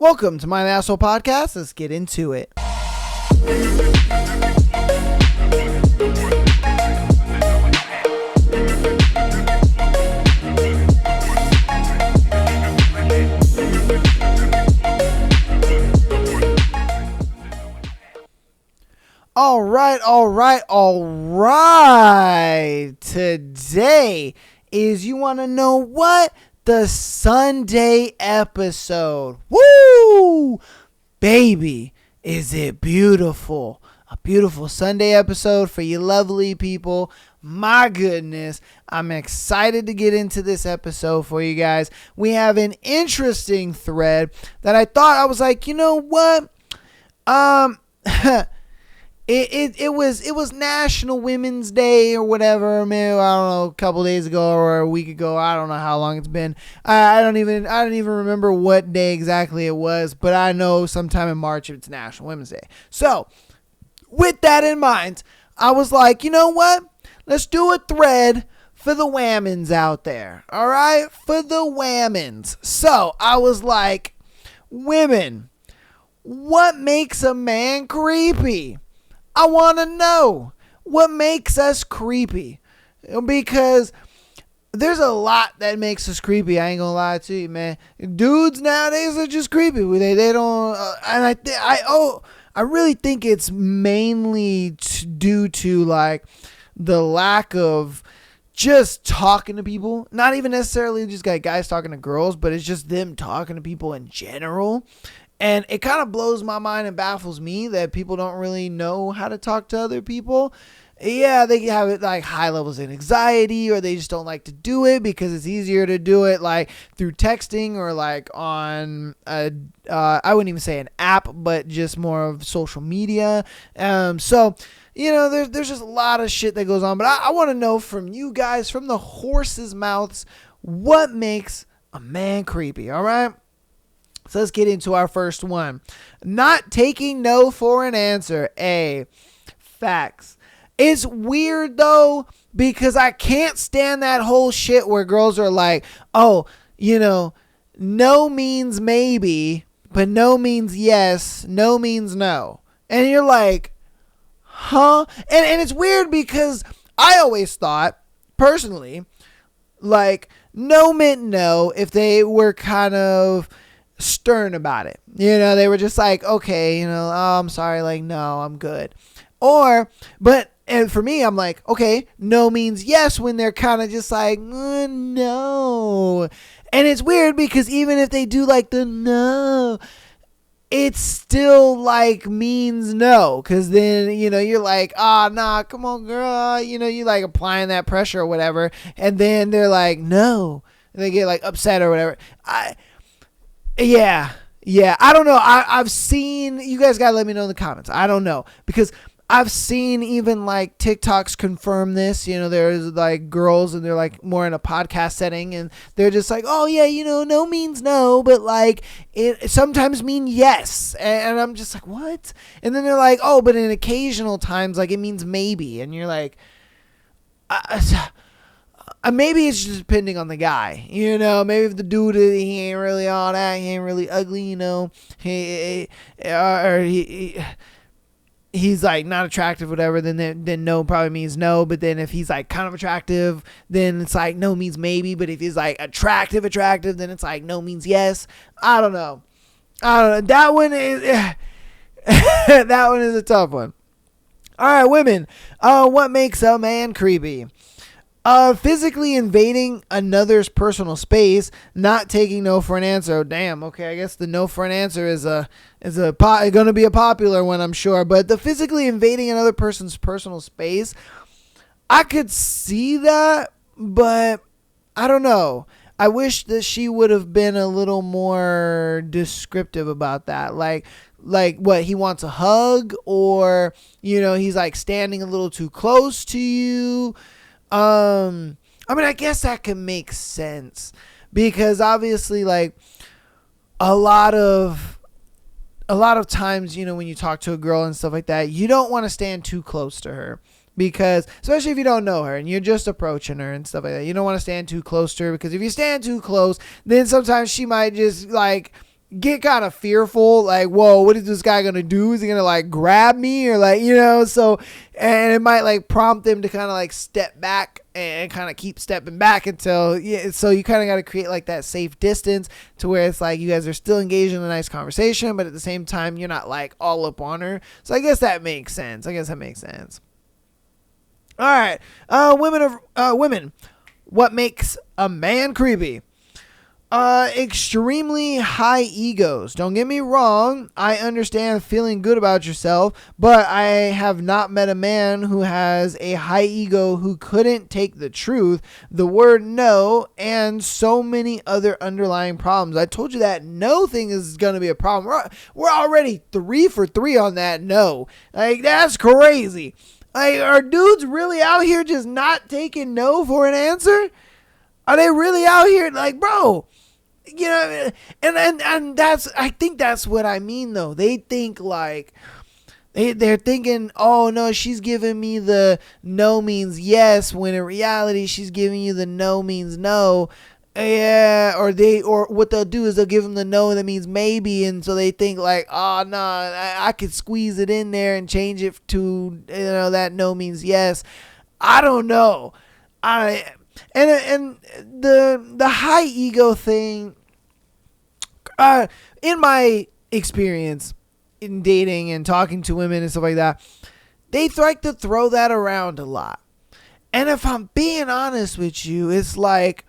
Welcome to My Asshole Podcast. Let's get into it. All right. Today is, you want to know what? The Sunday episode. Woo! Baby, is it beautiful? A beautiful Sunday episode for you lovely people. My goodness, I'm excited to get into this episode for you guys. We have an interesting thread that I was like, you know what? It was National Women's Day or whatever, maybe, I don't know, a couple days ago or a week ago. I don't know how long it's been. I don't even remember what day exactly it was, but I know sometime in March it's National Women's Day. So, with that in mind, I was like, you know what? Let's do a thread for the whammons out there. All right? For the whammons. So, I was like, women, what makes a man creepy? I want to know what makes us creepy, because there's a lot that makes us creepy. I ain't gonna lie to you, man. Dudes nowadays are just creepy. They don't, and I really think it's mainly due to like the lack of just talking to people. Not even necessarily just like guys talking to girls, but it's just them talking to people in general. And it kind of blows my mind and baffles me that people don't really know how to talk to other people. Yeah, they have like high levels of anxiety, or they just don't like to do it because it's easier to do it like through texting or like on I wouldn't even say an app, but just more of social media. So, you know, there's just a lot of shit that goes on. But I want to know from you guys, from the horse's mouths, what makes a man creepy, all right? So let's get into our first one. Not taking no for an answer. Facts. It's weird though, because I can't stand that whole shit where girls are like, oh, you know, no means maybe, but no means yes, no means no. And you're like, huh? And it's weird because I always thought, personally, like no meant no if they were kind of stern about it. You know, they were just like, okay, you know, oh, I'm sorry, like, no, I'm good. And for me, I'm like, okay, no means yes when they're kind of just like, no. And it's weird because even if they do like the no, it still like means no. Cause then, you know, you're like, nah, come on, girl. You know, you like applying that pressure or whatever. And then they're like, no. And they get like upset or whatever. Yeah. I don't know. I've seen, you guys gotta let me know in the comments. I don't know, because I've seen even like TikToks confirm this. You know, there's like girls and they're like more in a podcast setting and they're just like, oh yeah, you know, no means no, but like it sometimes mean yes. And I'm just like, what? And then they're like, oh, but in occasional times, like it means maybe. And you're like, maybe it's just depending on the guy, you know. Maybe if the dude, he ain't really all that, he ain't really ugly, you know, he's like not attractive, whatever, then no probably means no. But then if he's like kind of attractive, then it's like no means maybe. But if he's like attractive, then it's like no means yes. I don't know. That one is that one is a tough one. All right, women, what makes a man creepy? Physically invading another's personal space, not taking no for an answer. Oh, damn. Okay, I guess the no for an answer is going to be a popular one, I'm sure. But the physically invading another person's personal space, I could see that, but I don't know. I wish that she would have been a little more descriptive about that. Like what, he wants a hug, or, you know, he's like standing a little too close to you. I mean, I guess that can make sense, because obviously, like, a lot of times, you know, when you talk to a girl and stuff like that, you don't want to stand too close to her, because especially if you don't know her and you're just approaching her and stuff like that, you don't want to stand too close to her, because if you stand too close, then sometimes she might just like get kind of fearful, like, whoa, what is this guy gonna do? Is he gonna like grab me, or like, so, and it might like prompt them to kind of like step back and kind of keep stepping back until, so you kind of got to create like that safe distance to where it's like you guys are still engaged in a nice conversation, but at the same time you're not like all up on her. So I guess that makes sense. All right, women, what makes a man creepy? Extremely high egos. Don't get me wrong, I understand feeling good about yourself, but I have not met a man who has a high ego who couldn't take the truth, the word no, and so many other underlying problems. I told you that no thing is going to be a problem. We're already 3 for 3 on that no. Like, that's crazy. Like, are dudes really out here just not taking no for an answer? Are they really out here like, bro? And that's, I think that's what I mean though. They think like they're thinking, oh no, she's giving me the no means yes, when in reality she's giving you the no means no. Yeah, or what they'll do is they'll give them the no that means maybe, and so they think like, oh no, I could squeeze it in there and change it to that no means yes. I don't know. And the high ego thing, in my experience in dating and talking to women and stuff like that, they like to throw that around a lot. And if I'm being honest with you, it's like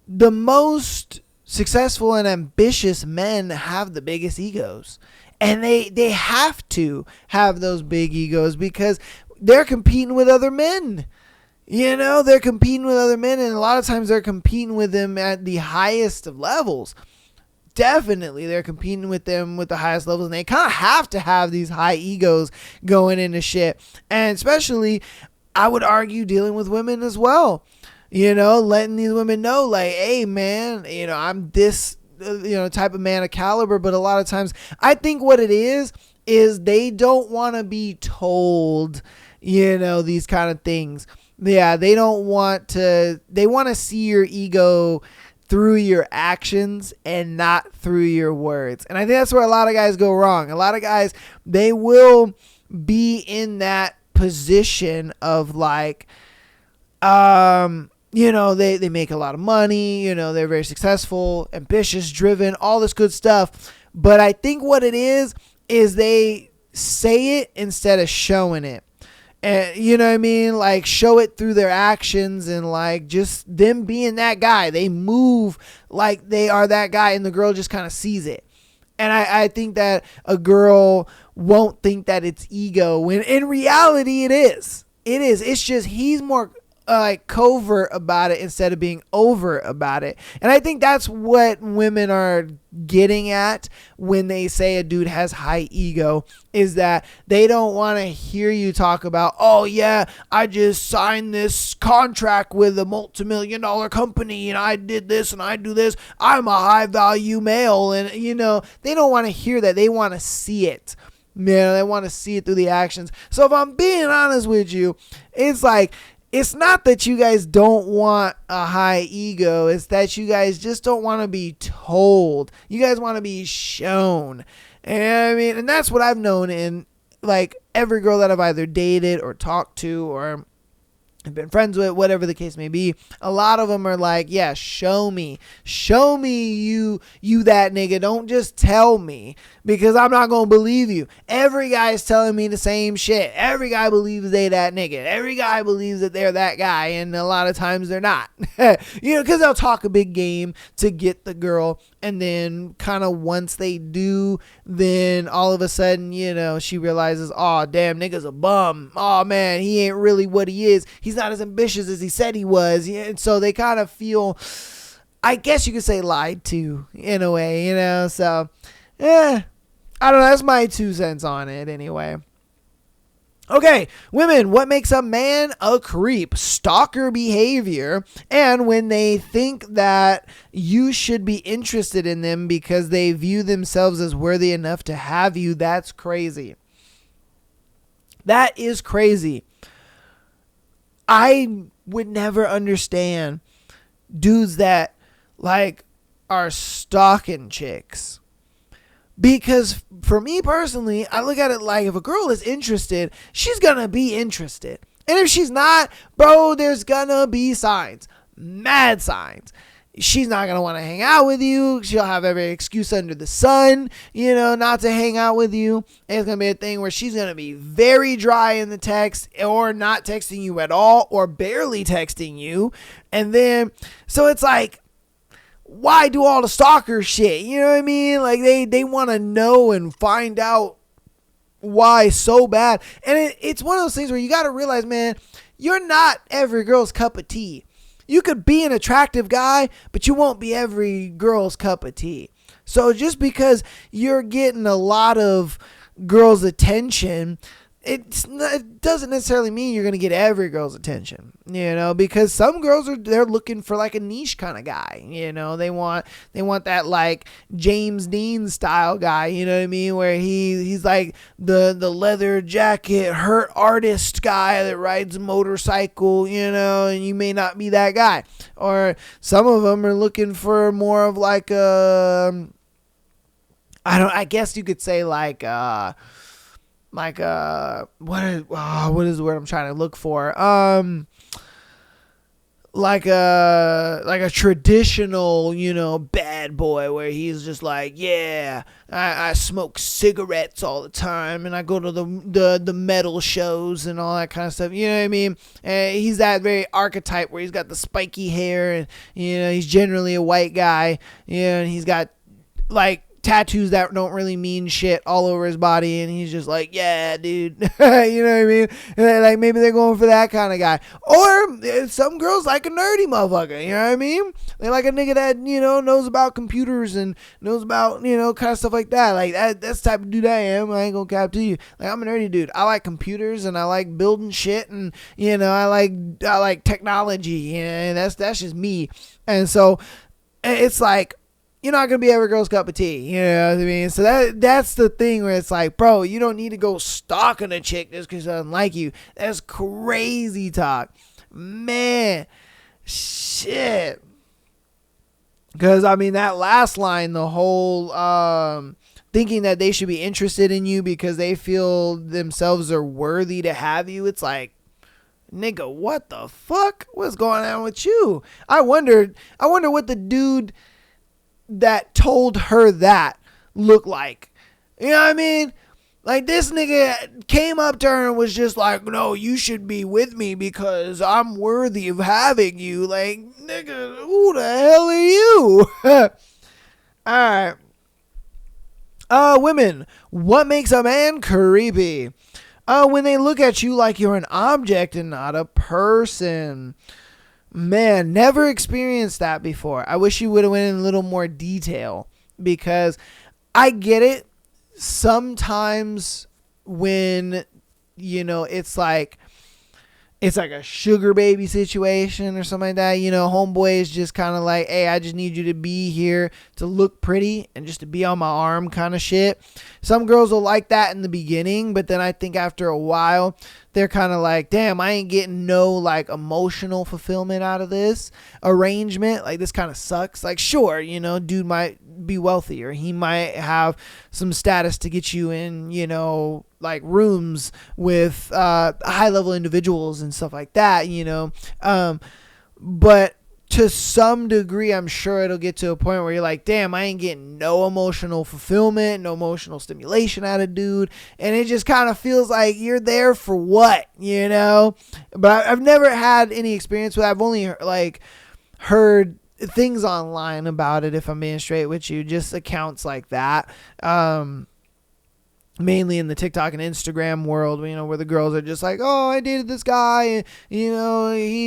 the most successful and ambitious men have the biggest egos. And they have to have those big egos because they're competing with other men. They're competing with other men, and a lot of times they're competing with them at the highest of levels. Definitely, they're competing with them with the highest levels, and they kind of have to have these high egos going into shit. And especially, I would argue, dealing with women as well. Letting these women know, like, hey, man, I'm this, type of man of caliber. But a lot of times, I think what it is they don't want to be told, these kind of things. Yeah, they don't want to, they want to see your ego through your actions and not through your words. And I think that's where a lot of guys go wrong. A lot of guys, they will be in that position of like, they make a lot of money, they're very successful, ambitious, driven, all this good stuff. But I think what it is they say it instead of showing it. And you know what I mean? Like, show it through their actions and like just them being that guy. They move like they are that guy, and the girl just kind of sees it. And I think that a girl won't think that it's ego when in reality it is. It is. It's just he's more like covert about it instead of being overt about it. And I think that's what women are getting at when they say a dude has high ego, is that they don't want to hear you talk about, oh yeah, I just signed this contract with a multi-million-dollar company and I did this and I do this. I'm a high value male. And they don't want to hear that. They want to see it. They want to see it through the actions. So if I'm being honest with you, it's like, it's not that you guys don't want a high ego. It's that you guys just don't want to be told. You guys want to be shown. And that's what I've known in like every girl that I've either dated or talked to or I've been friends with, whatever the case may be. A lot of them are like, yeah, show me you that nigga. Don't just tell me, because I'm not going to believe you. Every guy is telling me the same shit. Every guy believes they that nigga. Every guy believes that they're that guy. And a lot of times they're not, because they'll talk a big game to get the girl. And then kind of once they do, then all of a sudden, she realizes, oh, damn, nigga's a bum. Oh, man, he ain't really what he is. He's not as ambitious as he said he was. And so they kind of feel, I guess you could say, lied to in a way, So, I don't know. That's my 2 cents on it anyway. Okay, women, what makes a man a creep? Stalker behavior, and when they think that you should be interested in them because they view themselves as worthy enough to have you. That's crazy. That is crazy. I would never understand dudes that like are stalking chicks. Because for me personally, I look at it like if a girl is interested, she's gonna be interested. And if she's not, bro, there's gonna be signs. Mad signs. She's not going to want to hang out with you. She'll have every excuse under the sun, not to hang out with you. And it's going to be a thing where she's going to be very dry in the text or not texting you at all or barely texting you. And then, so it's like, why do all the stalker shit? You know what I mean? Like they want to know and find out why so bad. And it's one of those things where you got to realize, man, you're not every girl's cup of tea. You could be an attractive guy, but you won't be every girl's cup of tea. So just because you're getting a lot of girls' attention, it doesn't necessarily mean you're going to get every girl's attention, because some girls they're looking for like a niche kind of guy, they want that like James Dean style guy, you know what I mean, where he's like the leather jacket hurt artist guy that rides a motorcycle, and you may not be that guy. Or some of them are looking for more of like I guess you could say like what is the word I'm trying to look for? Like a traditional, bad boy where he's just like, yeah, I smoke cigarettes all the time and I go to the metal shows and all that kind of stuff. You know what I mean? And he's that very archetype where he's got the spiky hair and, he's generally a white guy, and he's got like tattoos that don't really mean shit all over his body, and he's just like, yeah, dude. You know what I mean? And like maybe they're going for that kind of guy. Or some girls like a nerdy motherfucker, you know what I mean? They like a nigga that, knows about computers and knows about, kind of stuff like that. Like that's the type of dude I am. I ain't gonna cap to you. Like I'm a nerdy dude. I like computers and I like building shit, and I like technology, and that's just me. And so it's like, you're not going to be every girl's cup of tea. You know what I mean? So that's the thing where it's like, bro, you don't need to go stalking a chick just because she doesn't like you. That's crazy talk. Man, shit. Because, that last line, the whole thinking that they should be interested in you because they feel themselves are worthy to have you. It's like, nigga, what the fuck? What's going on with you? I wonder what the dude that told her that looked like. You know what I mean? Like this nigga came up to her and was just like, no, you should be with me because I'm worthy of having you. Like, nigga, who the hell are you? Alright. Women, what makes a man creepy? When they look at you like you're an object and not a person. Man, never experienced that before. I wish you would have went in a little more detail, because I get it. Sometimes when, it's like a sugar baby situation or something like that, homeboy is just kind of like, hey, I just need you to be here to look pretty and just to be on my arm kind of shit. Some girls will like that in the beginning, but then I think after a while, they're kind of like, damn, I ain't getting no like emotional fulfillment out of this arrangement. Like this kind of sucks. Like, sure, dude might be wealthy or he might have some status to get you in, like rooms with high level individuals and stuff like that, but to some degree, I'm sure it'll get to a point where you're like, damn, I ain't getting no emotional fulfillment, no emotional stimulation out of dude. And it just kind of feels like you're there for what, But I've never had any experience with it. I've only heard things online about it, if I'm being straight with you, just accounts like that. Mainly in the TikTok and Instagram world, where the girls are just like, oh, I dated this guy, and, he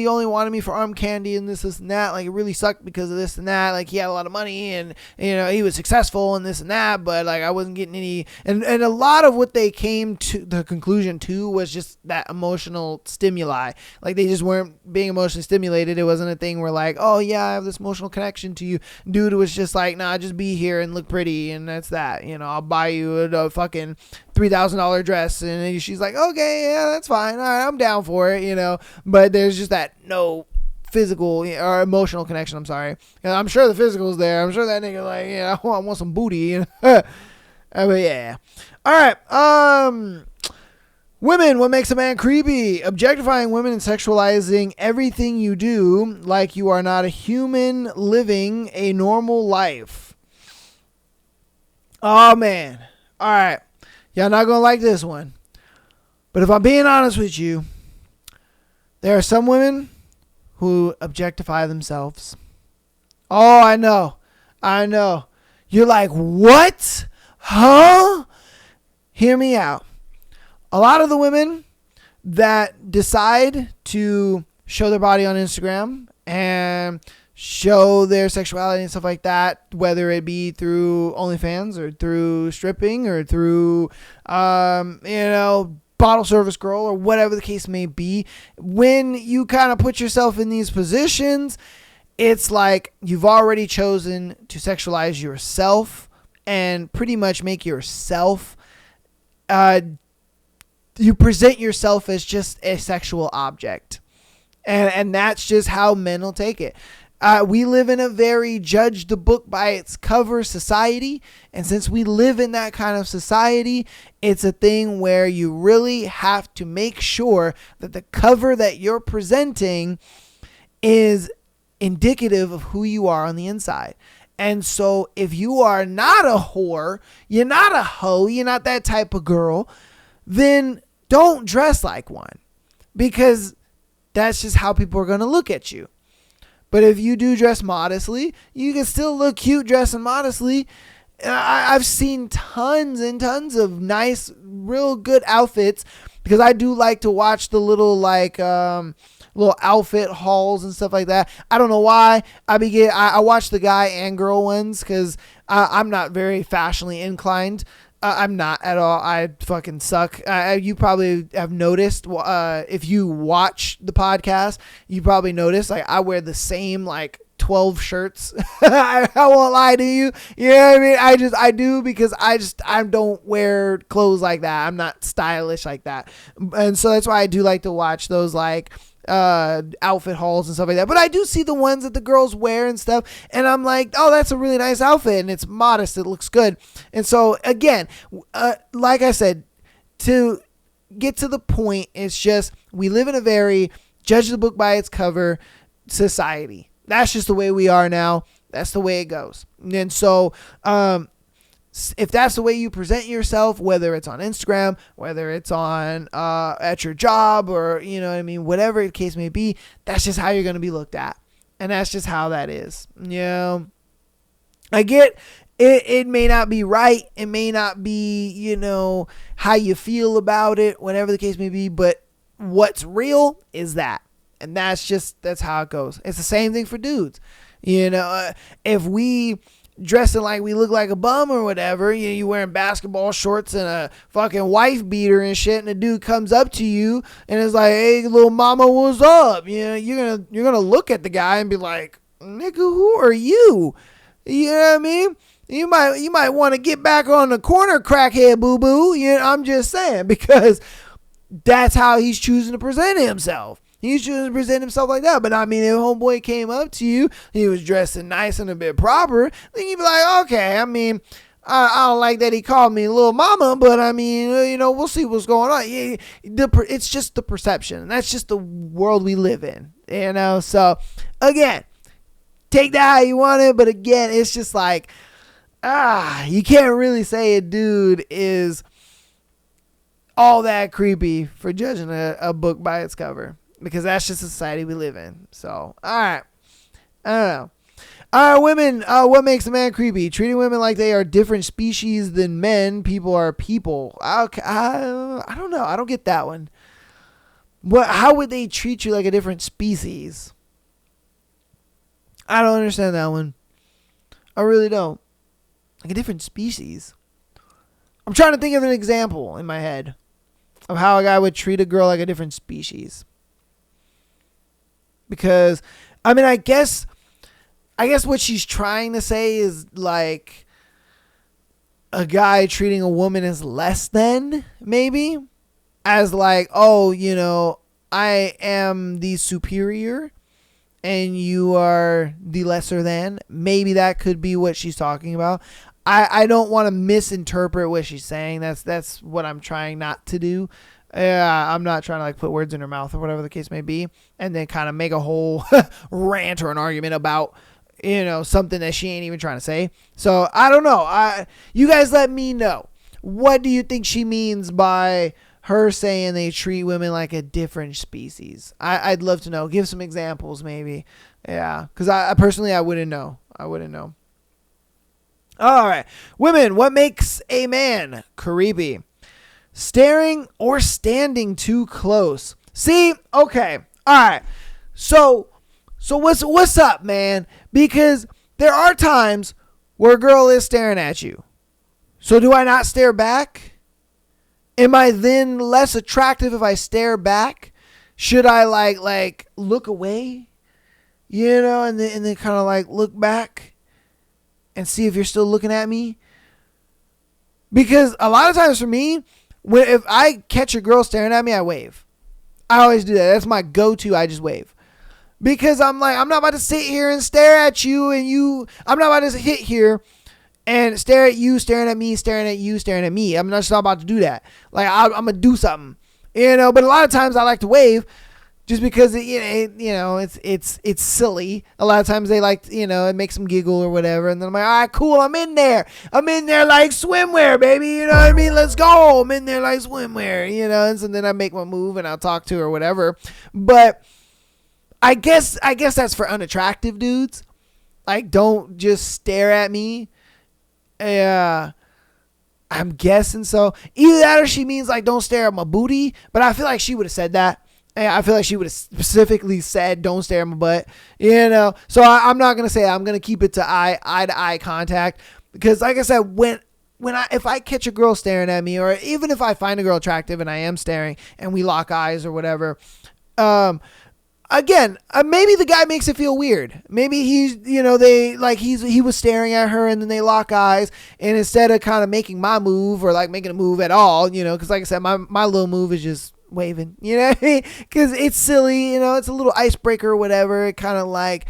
only wanted me for arm candy and this and that. Like, it really sucked because of this and that. Like, he had a lot of money and, he was successful and this and that, but, like, I wasn't getting any. And a lot of what they came to the conclusion to was just that emotional stimuli. Like, they just weren't being emotionally stimulated. It wasn't a thing where, like, oh, yeah, I have this emotional connection to you. Dude was just like, nah, just be here and look pretty, and that's that. I'll buy you a fucking $3,000 dress, and she's like, okay, yeah, that's fine, all right, I'm down for it, but there's just that no physical or emotional connection. I'm sorry. I'm sure the physical's there. I'm sure that nigga like, yeah, I want some booty. But yeah. All right. Women, what makes a man creepy? Objectifying women and sexualizing everything you do like you are not a human living a normal life. Oh, man. All right. Y'all not going to like this one. But if I'm being honest with you, there are some women who objectify themselves. Oh, I know. You're like, what? Huh? Hear me out. A lot of the women that decide to show their body on Instagram and show their sexuality and stuff like that, whether it be through OnlyFans or through stripping or through, bottle service girl or whatever the case may be, when you kind of put yourself in these positions, it's like you've already chosen to sexualize yourself and pretty much make yourself you present yourself as just a sexual object. And that's just how men will take it. We live in a very judge the book by its cover society. And since we live in that kind of society, it's a thing where you really have to make sure that the cover that you're presenting is indicative of who you are on the inside. And so if you are not a whore, you're not a hoe, you're not that type of girl, then don't dress like one, because that's just how people are going to look at you. But if you do dress modestly, you can still look cute dressing modestly. I've seen tons and tons of nice, real good outfits, because I do like to watch the little little outfit hauls and stuff like that. I don't know why. I watch the guy and girl ones because I'm not very fashionally inclined. I'm not at all. I fucking suck. You probably have noticed if you watch the podcast, you probably noticed like I wear the same 12 shirts. I won't lie to you. You know what I mean? I do because I don't wear clothes like that. I'm not stylish like that. And so that's why I do like to watch those outfit hauls and stuff like that. But I do see the ones that the girls wear and stuff, and I'm like, oh, that's a really nice outfit, and it's modest, it looks good. And so again, like I said, to get to the point, it's just we live in a very judge the book by its cover society. That's just the way we are now. That's the way it goes. And so if that's the way you present yourself, whether it's on Instagram, whether it's on at your job, or whatever the case may be, that's just how you're going to be looked at. And that's just how that is. I get it may not be right. It may not be, how you feel about it, whatever the case may be, but what's real is that. And that's how it goes. It's the same thing for dudes. If we dressing like we look like a bum or whatever, you wearing basketball shorts and a fucking wife beater and shit, and a dude comes up to you and is like, hey, little mama, what's up? You're gonna look at the guy and be like, nigga, who are you? You know what I mean? You might want to get back on the corner, crackhead boo boo. I'm just saying, because that's how he's choosing to present himself. He should present himself like that. But I mean, if homeboy came up to you, he was dressing nice and a bit proper, then you'd be like, okay, I mean, I don't like that he called me little mama, but I mean, we'll see what's going on. It's just the perception. That's just the world we live in, So again, take that how you want it. But again, it's just like, you can't really say a dude is all that creepy for judging a book by its cover. Because that's just the society we live in. So, all right. I don't know. All right, women, what makes a man creepy? Treating women like they are different species than men. People are people. Okay, I don't know. I don't get that one. How would they treat you like a different species? I don't understand that one. I really don't. Like a different species. I'm trying to think of an example in my head of how a guy would treat a girl like a different species. Because, I mean, I guess what she's trying to say is like a guy treating a woman as less than, maybe, as like, oh, I am the superior, and you are the lesser than. Maybe that could be what she's talking about. I don't want to misinterpret what she's saying. That's what I'm trying not to do. I'm not trying to like put words in her mouth or whatever the case may be, and then kind of make a whole rant or an argument about, something that she ain't even trying to say. So I don't know. You guys let me know. What do you think she means by her saying they treat women like a different species? I'd love to know. Give some examples maybe. Yeah, because I personally, I wouldn't know. All right. Women, what makes a man creepy? Staring or standing too close. See? Okay. All right. So what's up, man? Because there are times where a girl is staring at you. So do I not stare back? Am I then less attractive if I stare back? Should I like look away? And then kind of like look back and see if you're still looking at me? Because a lot of times for me, if I catch a girl staring at me, I wave. I always do that. That's my go-to. I just wave. Because I'm like, I'm not about to sit here and stare at you I'm not about to sit here and stare at you, staring at me, staring at you, staring at me. I'm not about to do that. Like, I'm going to do something. But a lot of times I like to wave just because it's silly. A lot of times they like, it makes them giggle or whatever. And then I'm like, all right, cool. I'm in there like swimwear, baby. You know what I mean? Let's go. I'm in there like swimwear, and so then I make my move and I'll talk to her or whatever. But I guess that's for unattractive dudes. Like, don't just stare at me. I'm guessing so. Either that or she means like don't stare at my booty. But I feel like she would have said that. I feel like she would have specifically said don't stare at my butt. So I'm not gonna say it. I'm gonna keep it to eye to eye contact, because like I said, if I catch a girl staring at me, or even if I find a girl attractive and I am staring and we lock eyes or whatever, again, maybe the guy makes it feel weird. Maybe he was staring at her and then they lock eyes, and instead of kind of making my move or like making a move at all, because like I said, my little move is just waving, because it's silly, it's a little icebreaker or whatever. It kind of like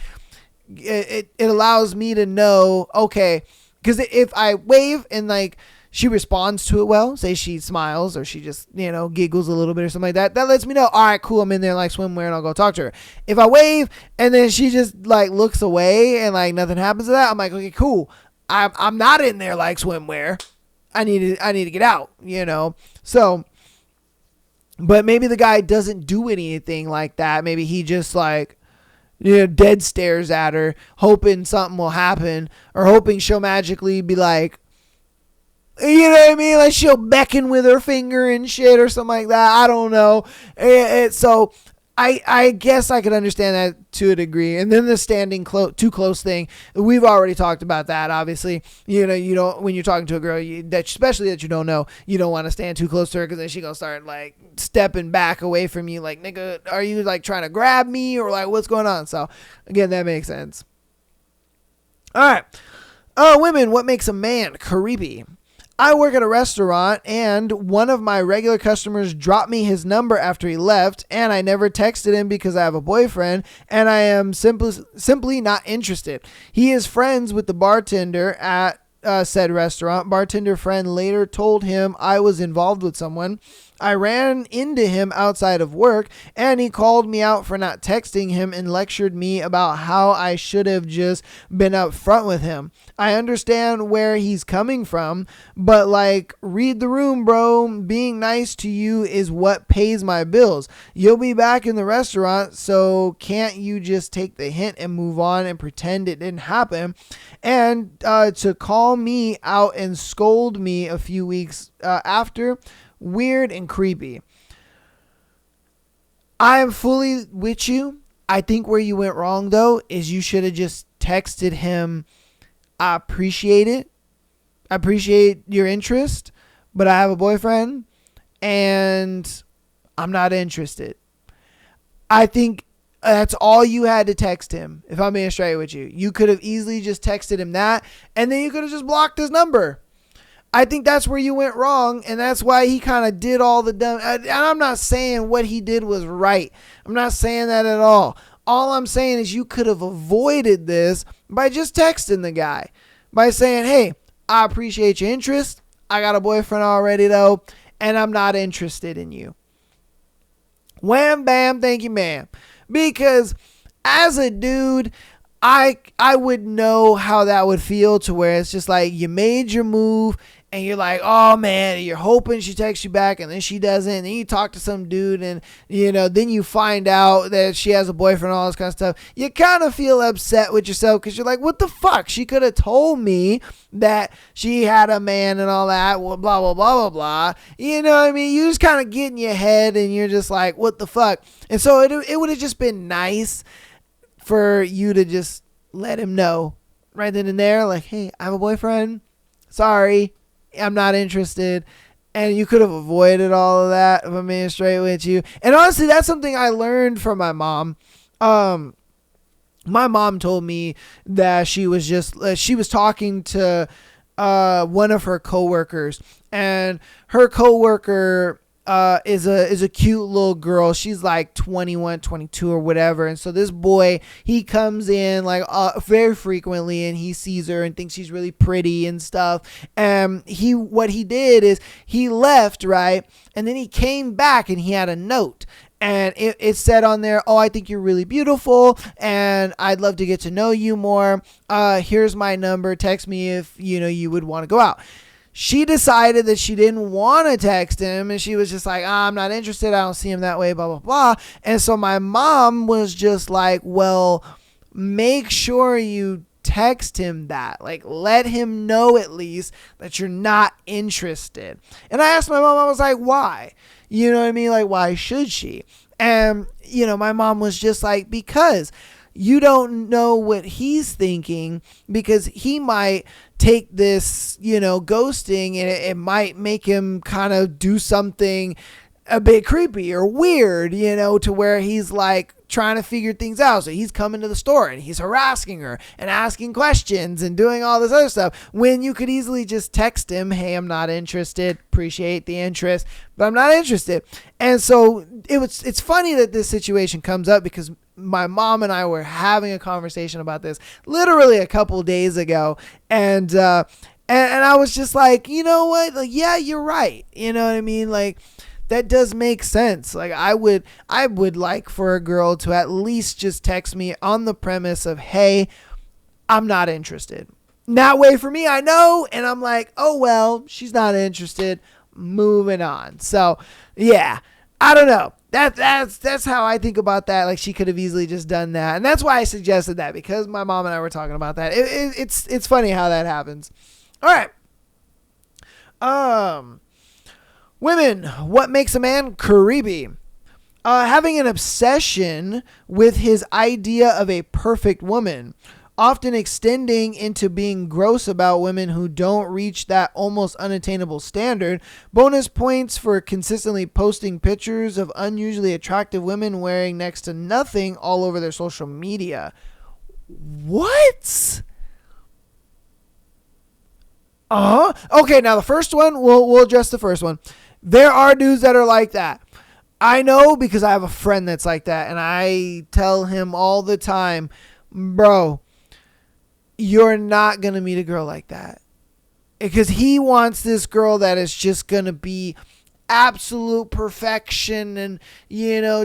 it allows me to know, okay, because if I wave and like she responds to it well, say she smiles or she just, giggles a little bit or something like that lets me know, all right, cool, I'm in there like swimwear and I'll go talk to her. If I wave and then she just like looks away and like nothing happens to that, I'm like, okay, cool, I'm not in there like swimwear. I need to get out, So, but maybe the guy doesn't do anything like that. Maybe he just like, dead stares at her, hoping something will happen, or hoping she'll magically be like, you know what I mean? Like she'll beckon with her finger and shit or something like that. I don't know. So I guess I could understand that to a degree. And then the standing too close thing, we've already talked about that. Obviously, you don't, when you're talking to a girl, especially that you don't know, you don't want to stand too close to her, because then she gonna start like stepping back away from you. Like, nigga, are you like trying to grab me or like what's going on? So again, that makes sense. All right. Women, what makes a man creepy? I work at a restaurant, and one of my regular customers dropped me his number after he left, and I never texted him because I have a boyfriend, and I am simply not interested. He is friends with the bartender at said restaurant. Bartender friend later told him I was involved with someone. I ran into him outside of work, and he called me out for not texting him and lectured me about how I should have just been up front with him. I understand where he's coming from, but like, read the room, bro. Being nice to you is what pays my bills. You'll be back in the restaurant, so can't you just take the hint and move on and pretend it didn't happen? And to call me out and scold me a few weeks after, weird and creepy. I am fully with you. I think where you went wrong, though, is you should have just texted him, I appreciate it. I appreciate your interest, but I have a boyfriend and I'm not interested. I think that's all you had to text him. If I'm being straight with you, you could have easily just texted him that, and then you could have just blocked his number. I think that's where you went wrong, and that's why he kind of did all the dumb. And I'm not saying what he did was right. I'm not saying that at all. All I'm saying is you could have avoided this by just texting the guy, by saying, hey, I appreciate your interest. I got a boyfriend already though, and I'm not interested in you. Wham, bam, thank you, ma'am. Because as a dude, I would know how that would feel, to where it's just like you made your move and you're like, oh man, you're hoping she texts you back and then she doesn't. And then you talk to some dude and, then you find out that she has a boyfriend and all this kind of stuff. You kind of feel upset with yourself because you're like, what the fuck? She could have told me that she had a man and all that, blah, blah, blah, blah, blah. You know what I mean? You just kind of get in your head and you're just like, what the fuck? And so it would have just been nice for you to just let him know right then and there, like, hey, I have a boyfriend. Sorry, I'm not interested. And you could have avoided all of that, if I'm being straight with you. And honestly, that's something I learned from my mom. My mom told me that she was talking to one of her coworkers, and her coworker is a cute little girl. She's like 21, 22 or whatever. And so this boy, he comes in like very frequently, and he sees her and thinks she's really pretty and stuff. And what he did is he left, right? And then he came back and he had a note. And it said on there, oh, I think you're really beautiful and I'd love to get to know you more. Here's my number. Text me if you would want to go out. She decided that she didn't want to text him, and she was just like, I'm not interested. I don't see him that way, blah, blah, blah. And so my mom was just like, well, make sure you text him that. Like, let him know at least that you're not interested. And I asked my mom, I was like, why? You know what I mean? Like, why should she? And, my mom was just like, because you don't know what he's thinking, because he might take this, ghosting, and it might make him kind of do something a bit creepy or weird, to where he's like trying to figure things out. So he's coming to the store and he's harassing her and asking questions and doing all this other stuff, when you could easily just text him, hey, I'm not interested, appreciate the interest, but I'm not interested. And so it's funny that this situation comes up, because my mom and I were having a conversation about this literally a couple days ago. And I was just like, you know what? Like, yeah, you're right. You know what I mean? Like, that does make sense. Like, I would like for a girl to at least just text me on the premise of, hey, I'm not interested. That way for me, I know, and I'm like, oh, well, she's not interested. Moving on. So, yeah, I don't know. That's how I think about that. Like, she could have easily just done that. And that's why I suggested that, because my mom and I were talking about that. It's funny how that happens. All right. Women, what makes a man creepy? Having an obsession with his idea of a perfect woman, often extending into being gross about women who don't reach that almost unattainable standard. Bonus points for consistently posting pictures of unusually attractive women wearing next to nothing all over their social media. What? Okay, now the first one, we'll address the first one. There are dudes that are like that. I know, because I have a friend that's like that, and I tell him all the time, bro, you're not going to meet a girl like that. Because he wants this girl that is just going to be absolute perfection, and,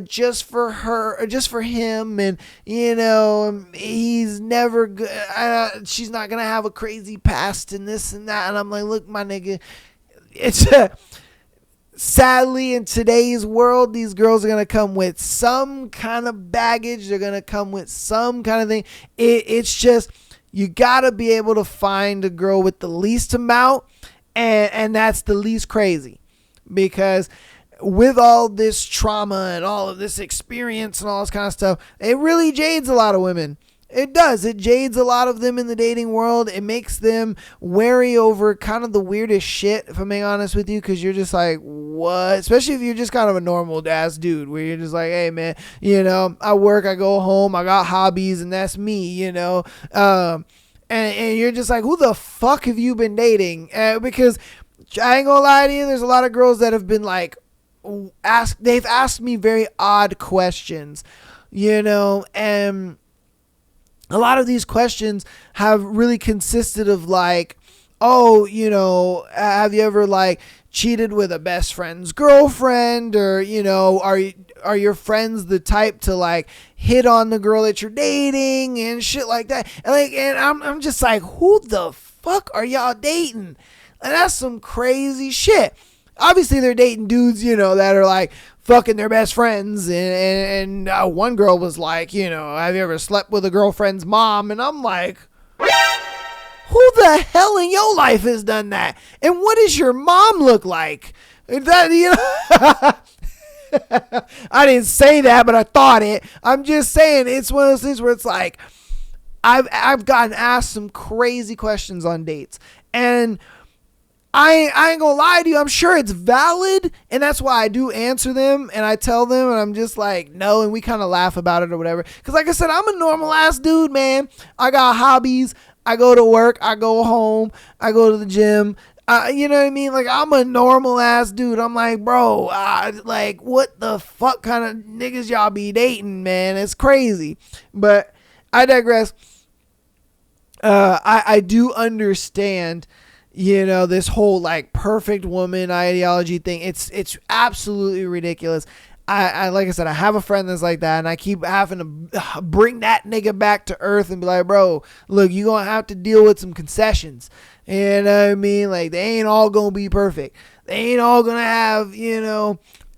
just for her, or just for him, and, he's never good. She's not going to have a crazy past and this and that. And I'm like, look, my nigga, sadly, in today's world, these girls are going to come with some kind of baggage. They're going to come with some kind of thing. It's just, you got to be able to find a girl with the least amount, and that's the least crazy. Because with all this trauma and all of this experience and all this kind of stuff, it really jades a lot of women. It does. It jades a lot of them in the dating world. It makes them wary over kind of the weirdest shit, if I'm being honest with you, because you're just like, what? Especially if you're just kind of a normal ass dude, where you're just like, hey, man, I work, I go home, I got hobbies, and that's me, and you're just like, who the fuck have you been dating? Because I ain't gonna lie to you, there's a lot of girls that have been like, they've asked me very odd questions. And a lot of these questions have really consisted of like, oh, have you ever like cheated with a best friend's girlfriend, or are your friends the type to like hit on the girl that you're dating and shit like that? And I'm just like, who the fuck are y'all dating? And that's some crazy shit. Obviously they're dating dudes, that are like fucking their best friends, and one girl was like, have you ever slept with a girlfriend's mom? And I'm like, who the hell in your life has done that? And what does your mom look like? That, I didn't say that, but I thought it. I'm just saying, it's one of those things where it's like, I've gotten asked some crazy questions on dates, and I ain't gonna lie to you, I'm sure it's valid, and that's why I do answer them, and I tell them, and I'm just like, no, and we kind of laugh about it or whatever. Because like I said, I'm a normal ass dude, man. I got hobbies. I go to work. I go home. I go to the gym. You know what I mean? Like, I'm a normal ass dude. I'm like, bro, like, what the fuck kind of niggas y'all be dating, man? It's crazy. But I digress. I do understand, this whole like perfect woman ideology thing. It's absolutely ridiculous. I like I said, I have a friend that's like that, and I keep having to bring that nigga back to earth and be like, bro, look, you gonna have to deal with some concessions. You know what I mean? Like, they ain't all gonna be perfect. They ain't all gonna have,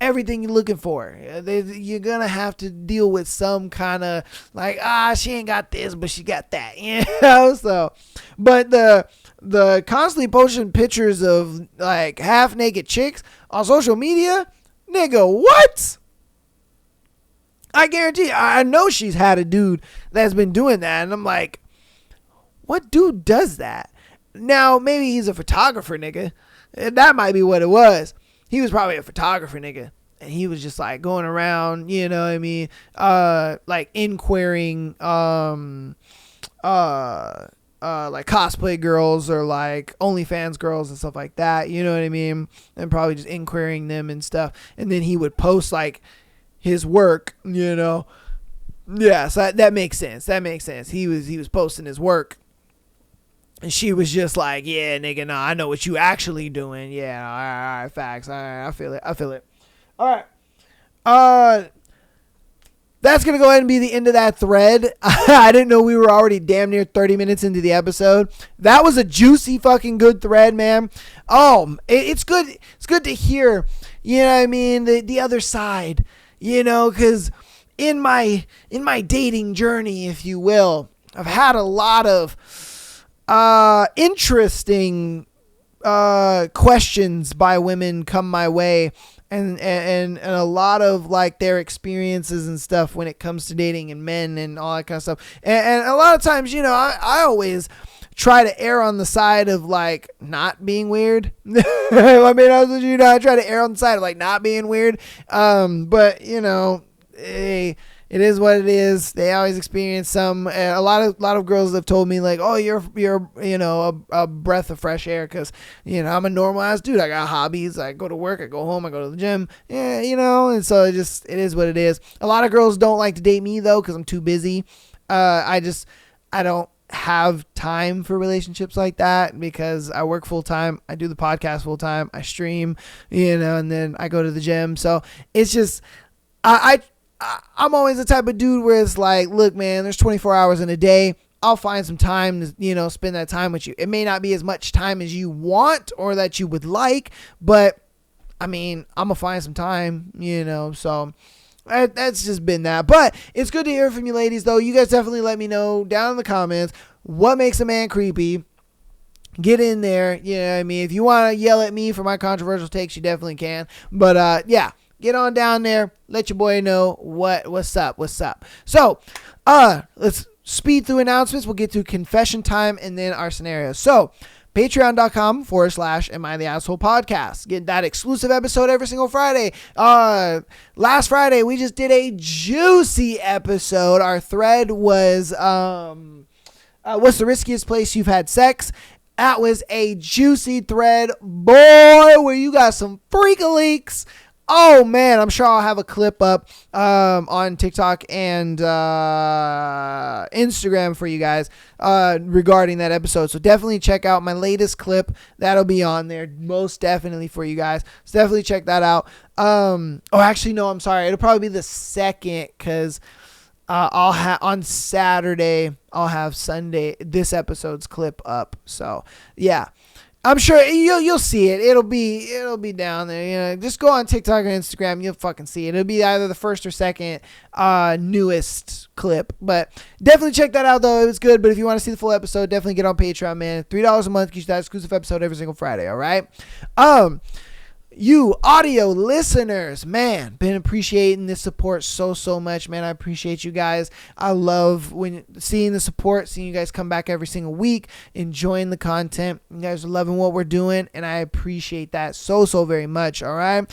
everything you're looking for. You're gonna have to deal with some kind of like, she ain't got this, but she got that, So, but the constantly posting pictures of like half naked chicks on social media, nigga, what? I guarantee you, I know she's had a dude that's been doing that, and I'm like, what dude does that? Now, maybe he's a photographer, nigga. That might be what it was. He was probably a photographer, nigga. And he was just like going around, like inquiring, like cosplay girls or like OnlyFans girls and stuff like that. You know what I mean? And probably just inquiring them and stuff. And then he would post like his work, Yeah, so that makes sense. He was posting his work. And she was just like, yeah, nigga, nah, I know what you actually doing. Yeah, all right, facts. All right, I feel it. All right. That's going to go ahead and be the end of that thread. I didn't know we were already damn near 30 minutes into the episode. That was a juicy fucking good thread, man. It's good. It's good to hear, the other side, because in my dating journey, if you will, I've had a lot of interesting questions by women come my way, and a lot of like their experiences and stuff when it comes to dating and men and all that kind of stuff. And a lot of times, I always try to err on the side of like not being weird. I mean, I try to err on the side of like not being weird. But hey, it is what it is. They always experience some. A lot of girls have told me like, "Oh, you're a breath of fresh air," because I'm a normal ass dude. I got hobbies. I go to work. I go home. I go to the gym. Yeah, and so it is what it is. A lot of girls don't like to date me though because I'm too busy. I don't have time for relationships like that because I work full time. I do the podcast full time. I stream, and then I go to the gym. So it's just I'm always the type of dude where it's like, look, man, there's 24 hours in a day. I'll find some time to, spend that time with you. It may not be as much time as you want or that you would like, but I mean, I'm going to find some time, so that's just been that. But it's good to hear from you ladies, though. You guys definitely let me know down in the comments what makes a man creepy. Get in there. If you want to yell at me for my controversial takes, you definitely can. But, yeah. Get on down there. Let your boy know what's up. So, let's speed through announcements. We'll get to confession time and then our scenarios. So, patreon.com/Am I the Asshole Podcast. Get that exclusive episode every single Friday. Last Friday, we just did a juicy episode. Our thread was, what's the riskiest place you've had sex? That was a juicy thread, boy, where you got some freak leaks. Oh man, I'm sure I'll have a clip up on TikTok and Instagram for you guys regarding that episode. So definitely check out my latest clip. That'll be on there most definitely for you guys. So definitely check that out. Actually, no, I'm sorry. It'll probably be the second because I'll have on Saturday. I'll have this episode's clip up. So yeah. I'm sure you'll see it. It'll be down there. You know, just go on TikTok or Instagram. You'll fucking see it. It'll be either the first or second newest clip. But definitely check that out though. It was good. But if you want to see the full episode, definitely get on Patreon, man. $3 a month gets you that exclusive episode every single Friday. All right. You audio listeners, man, been appreciating this support so much, man. I appreciate you guys. I love seeing the support, seeing you guys come back every single week, enjoying the content. You guys are loving what we're doing, and I appreciate that so very much. All right.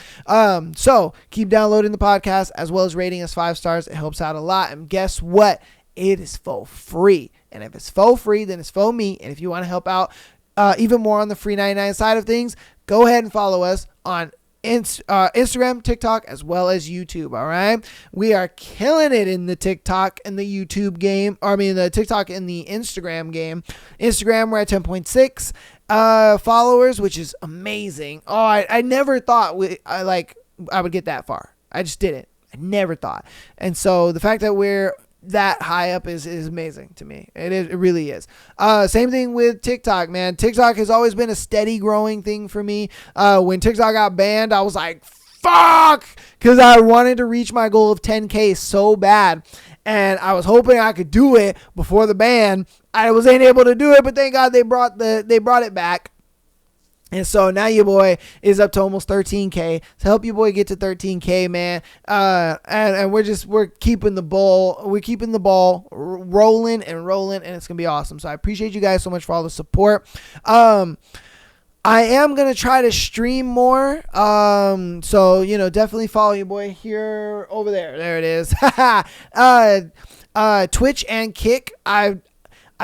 So keep downloading the podcast as well as rating us 5 stars. It helps out a lot. And guess what? It is for free. And if it's for free, then it's for me. And if you want to help out even more on the free 99 side of things, go ahead and follow us on Instagram, TikTok, as well as YouTube. All right. We are killing it in the TikTok and the YouTube game. The TikTok and the Instagram game. Instagram, we're at 10.6 followers, which is amazing. Oh, I never thought I would get that far. I just didn't. I never thought. And so the fact that we're that high up is amazing to me. It really is. Same thing with TikTok, man. TikTok has always been a steady growing thing for me. When TikTok got banned, I was like, fuck, because I wanted to reach my goal of 10K so bad. And I was hoping I could do it before the ban. I wasn't able to do it, but thank God they brought it back. And so now your boy is up to almost 13K. So help your boy get to 13K, man. And we're keeping the ball. We're keeping the ball rolling, and it's gonna be awesome. So I appreciate you guys so much for all the support. I am gonna try to stream more. So definitely follow your boy here, over there. There it is. Twitch and Kick. I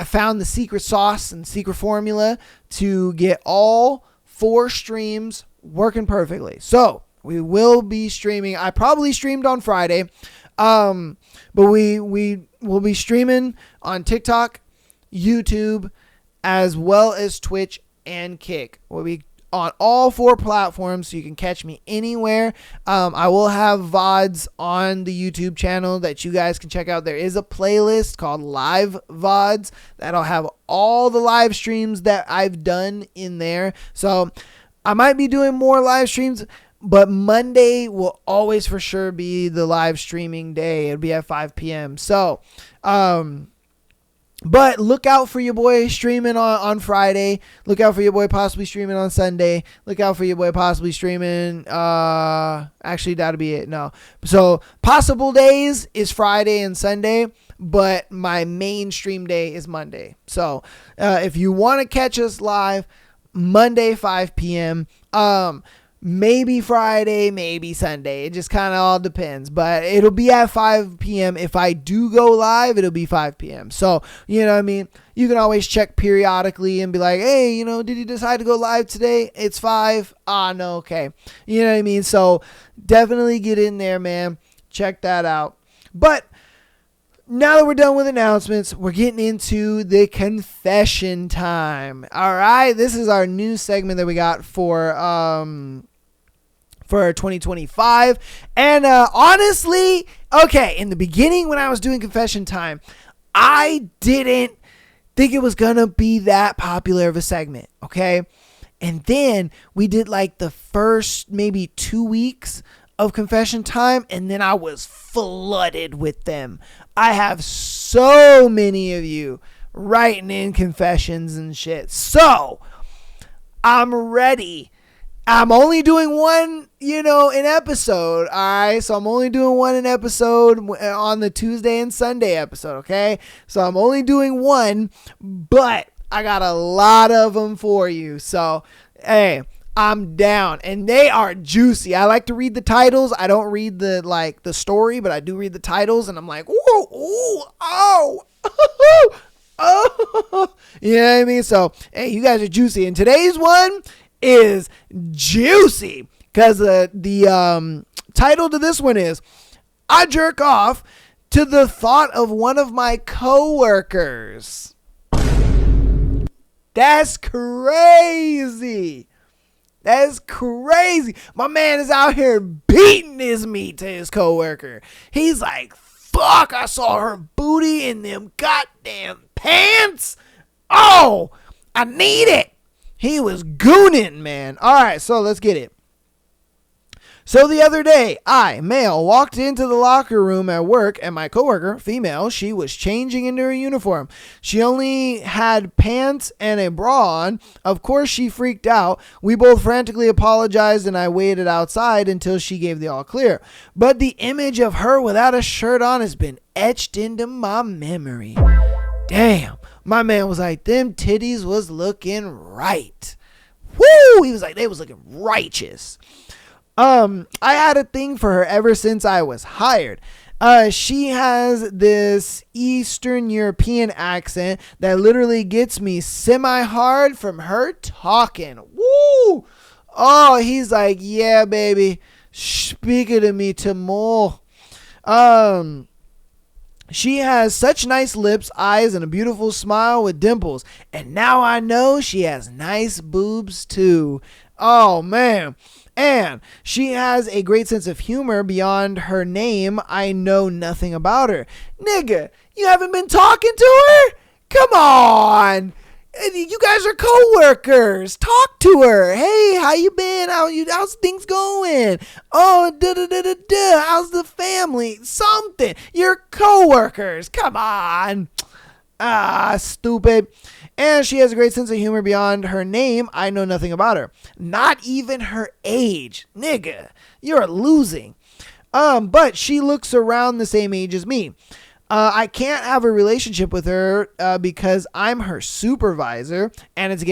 found the secret sauce and secret formula to get all 4 streams working perfectly. So we will be streaming. I probably streamed on Friday, but we will be streaming on TikTok, YouTube, as well as Twitch and Kick. We'll be on all 4 platforms, so you can catch me anywhere. I will have VODs on the YouTube channel that you guys can check out. There is a playlist called Live VODs that'll have all the live streams that I've done in there. So I might be doing more live streams, but Monday will always for sure be the live streaming day. It'll be at 5 p.m. So, but look out for your boy streaming on Friday. Look out for your boy possibly streaming on Sunday. Look out for your boy possibly streaming. Actually, that'll be it. No. So possible days is Friday and Sunday, but my main stream day is Monday. So if you want to catch us live, Monday, 5 p.m., maybe Friday, maybe Sunday. It just kind of all depends. But it'll be at 5 p.m. If I do go live, it'll be 5 p.m. So, you know what I mean? You can always check periodically and be like, hey, did you decide to go live today? It's 5. No, okay. You know what I mean? So definitely get in there, man. Check that out. But now that we're done with announcements, we're getting into the confession time. All right. This is our new segment that we got for 2025. And honestly, okay, in the beginning when I was doing confession time, I didn't think it was going to be that popular of a segment, okay? And then we did like the first maybe 2 weeks of confession time, and then I was flooded with them. I have so many of you writing in confessions and shit. So I'm ready. I'm only doing one, an episode. All right. So I'm only doing one an episode on the Tuesday and Sunday episode. Okay. So I'm only doing one, but I got a lot of them for you. So, hey, I'm down, and they are juicy. I like to read the titles. I don't read the story, but I do read the titles, and I'm like, ooh, oh, oh. You know what I mean? So, hey, you guys are juicy, and today's one is juicy. because the title to this one is I jerk off to the thought of one of my coworkers. That's crazy. That's crazy. My man is out here beating his meat to his coworker. He's like, fuck, I saw her booty in them goddamn pants. Oh, I need it. He was gooning, man. All right, so let's get it. So the other day, I, male, walked into the locker room at work, and my coworker, female, she was changing into her uniform. She only had pants and a bra on. Of course, she freaked out. We both frantically apologized, and I waited outside until she gave the all clear. But the image of her without a shirt on has been etched into my memory. Damn. My man was like, them titties was looking right. Woo! He was like, they was looking righteous. I had a thing for her ever since I was hired. She has this Eastern European accent that literally gets me semi-hard from her talking. Woo! Oh, he's like, yeah, baby. Speak it to me to more. She has such nice lips, eyes, and a beautiful smile with dimples. And now I know she has nice boobs too. Oh, man. And she has a great sense of humor beyond her name. I know nothing about her. Nigga, you haven't been talking to her? Come on. You guys are co-workers. Talk to her. Hey, how you been? How's things going? Oh, how's the family? Something. You're co-workers. Come on. Ah, stupid. And she has a great sense of humor beyond her name. I know nothing about her. Not even her age. Nigga, you're losing. But she looks around the same age as me. I can't have a relationship with her because I'm her supervisor and it's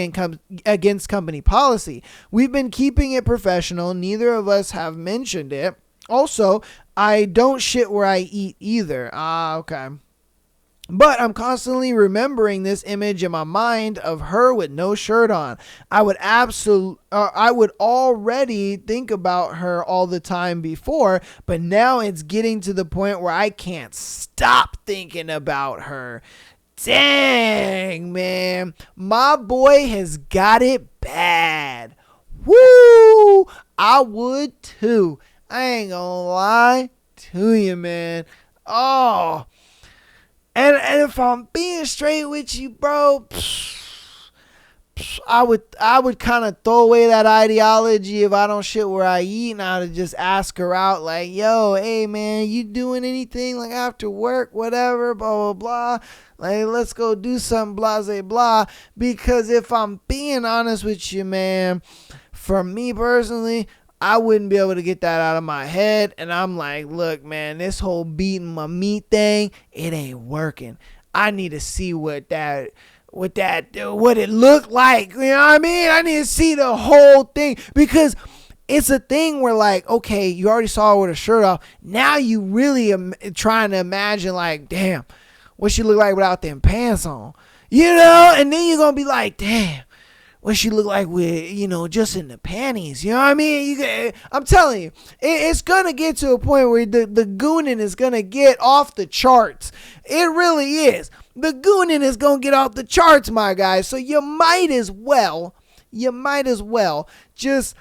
against company policy. We've been keeping it professional. Neither of us have mentioned it. Also, I don't shit where I eat either. Okay. But I'm constantly remembering this image in my mind of her with no shirt on. I would already think about her all the time before, but now it's getting to the point where I can't stop thinking about her. Dang, man. My boy has got it bad. Woo! I would too. I ain't gonna lie to you, man. Oh. And if I'm being straight with you, bro, I would kind of throw away that ideology if I don't shit where I eat, and I would just ask her out like, yo, hey man, you doing anything like after work, whatever, blah, blah, blah. Like, let's go do something, blah, blah, blah. Because if I'm being honest with you, man, for me personally, I wouldn't be able to get that out of my head. And I'm like, look, man, this whole beating my meat thing, it ain't working. I need to see what it looked like. You know what I mean? I need to see the whole thing, because it's a thing where, like, okay, you already saw her with her shirt off. Now you really am trying to imagine, like, damn, what she look like without them pants on, you know? And then you're going to be like, damn, what she look like with, just in the panties. You know what I mean? I'm telling you, it's going to get to a point where the gooning is going to get off the charts. It really is. The gooning is going to get off the charts, my guy. So you might as well just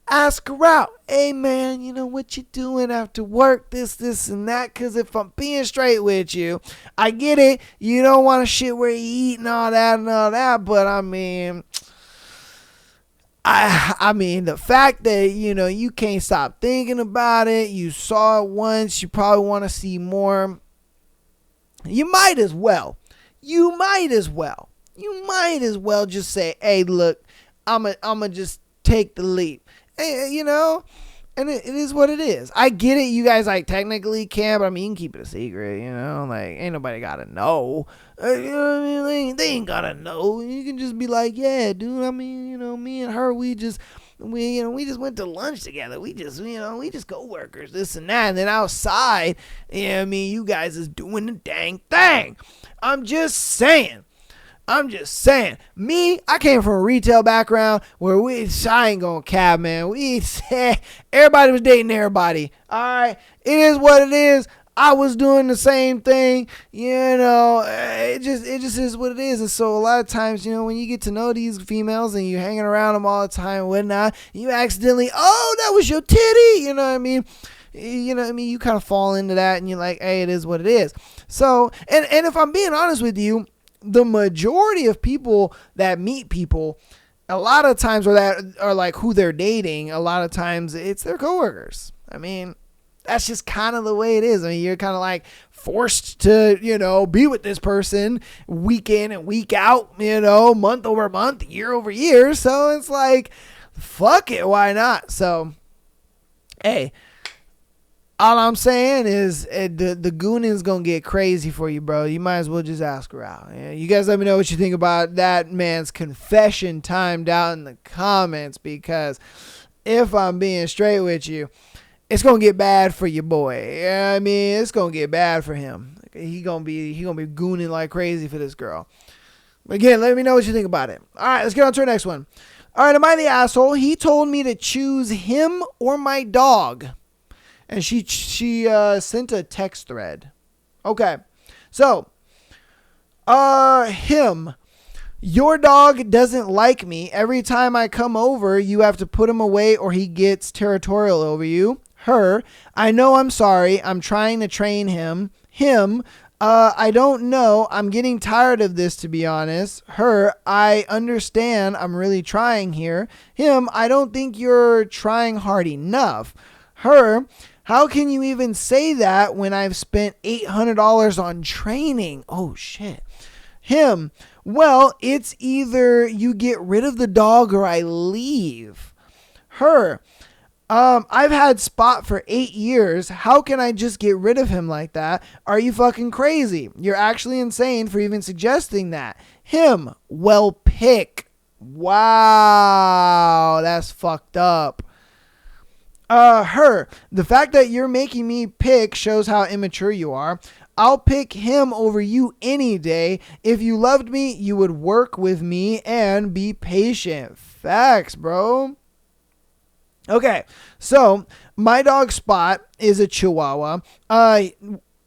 ask her out. Hey, man, what you doing after work? This, and that. Because if I'm being straight with you, I get it. You don't want to shit where you eat and all that. But, I mean, the fact that, you can't stop thinking about it, you saw it once, you probably want to see more. You might as well just say, hey, look, I'm just take the leap. Hey, and it is what it is. I get it. You guys technically can, but I mean, you can keep it a secret, ain't nobody gotta know. You know what I mean? They ain't gotta know. You can just be like, yeah, dude, I mean, me and her, we just went to lunch together. We just co-workers, this and that. And then outside, you guys is doing the dang thing. I'm just saying. I'm just saying. Me, I came from a retail background where I ain't gonna cap, man. Everybody was dating everybody. All right, it is what it is. I was doing the same thing, it just is what it is. And so a lot of times, when you get to know these females and you're hanging around them all the time and whatnot, you accidentally, oh, that was your titty, you know what I mean? You kind of fall into that and you're like, hey, it is what it is. So, and if I'm being honest with you, the majority of people that meet people, a lot of times, or that are like who they're dating, a lot of times it's their coworkers. I mean, that's just kind of the way it is. I mean, you're kind of like forced to, be with this person week in and week out, month over month, year over year. So it's like, fuck it. Why not? So, hey, all I'm saying is the gooning's going to get crazy for you, bro. You might as well just ask her out. Yeah, you guys let me know what you think about that man's confession time down in the comments, because if I'm being straight with you, it's going to get bad for your boy. Yeah, I mean, it's going to get bad for him. He going to be gooning like crazy for this girl. But again, let me know what you think about it. All right, let's get on to our next one. All right, am I the asshole? He told me to choose him or my dog. And she sent a text thread. Okay. So, him. Your dog doesn't like me. Every time I come over, you have to put him away or he gets territorial over you. Her. I know, I'm sorry. I'm trying to train him. Him. I don't know. I'm getting tired of this, to be honest. Her. I understand. I'm really trying here. Him. I don't think you're trying hard enough. Her. How can you even say that when I've spent $800 on training? Oh, shit. Him. Well, it's either you get rid of the dog or I leave. Her. I've had Spot for 8 years. How can I just get rid of him like that? Are you fucking crazy? You're actually insane for even suggesting that. Him. Well, pick. Wow. That's fucked up. Her. The fact that you're making me pick shows how immature you are. I'll pick him over you any day. If you loved me, you would work with me and be patient. Facts, bro. Okay, so my dog Spot is a Chihuahua.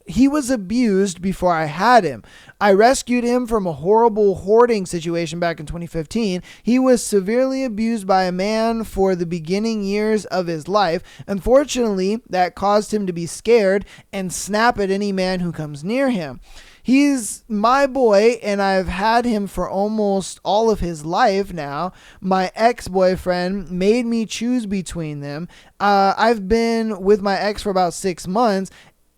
He was abused before I had him. I rescued him from a horrible hoarding situation back in 2015. He was severely abused by a man for the beginning years of his life. Unfortunately, that caused him to be scared and snap at any man who comes near him. He's my boy, and I've had him for almost all of his life now. My ex-boyfriend made me choose between them. I've been with my ex for about 6 months.